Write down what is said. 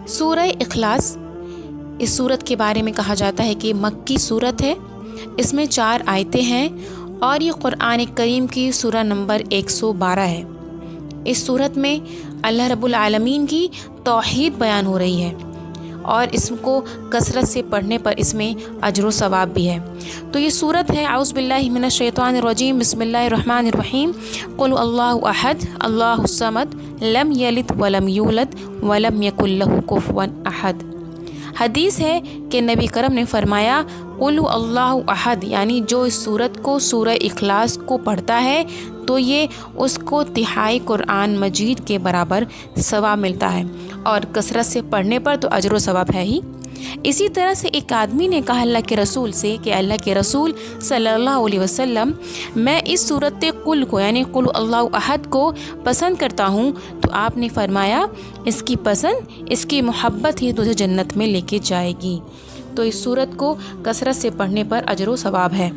سورہ اخلاص، اس صورت کے بارے میں کہا جاتا ہے کہ مکی صورت ہے، اس میں 4 آیتیں ہیں اور یہ قرآن کریم کی سورہ نمبر 112 ہے۔ اس صورت میں اللہ رب العالمین کی توحید بیان ہو رہی ہے اور اس کو کثرت سے پڑھنے پر اس میں اجر و ثواب بھی ہے۔ تو یہ صورت ہے اعوذ باللہ من الشیطان الرجیم، بسم اللہ الرحمن الرحیم، قل اللہ احد اللہ الصمد لم یلد ولم یولد ولم یکن لہ کفوا احد۔ حدیث ہے کہ نبی کرم نے فرمایا قل اللہ احد، یعنی جو اس صورت کو سورہ اخلاص کو پڑھتا ہے تو یہ اس کو تہائی قرآن مجید کے برابر ثواب ملتا ہے، اور کثرت سے پڑھنے پر تو اجر و ثواب ہے ہی۔ اسی طرح سے ایک آدمی نے کہا اللہ کے رسول سے کہ اللہ کے رسول صلی اللہ علیہ وسلم، میں اس صورت قل کو یعنی قل اللہ احد کو پسند کرتا ہوں، تو آپ نے فرمایا اس کی پسند، اس کی محبت ہی تجھے جنت میں لے کے جائے گی۔ تو اس صورت کو کثرت سے پڑھنے پر اجر و ثواب ہے۔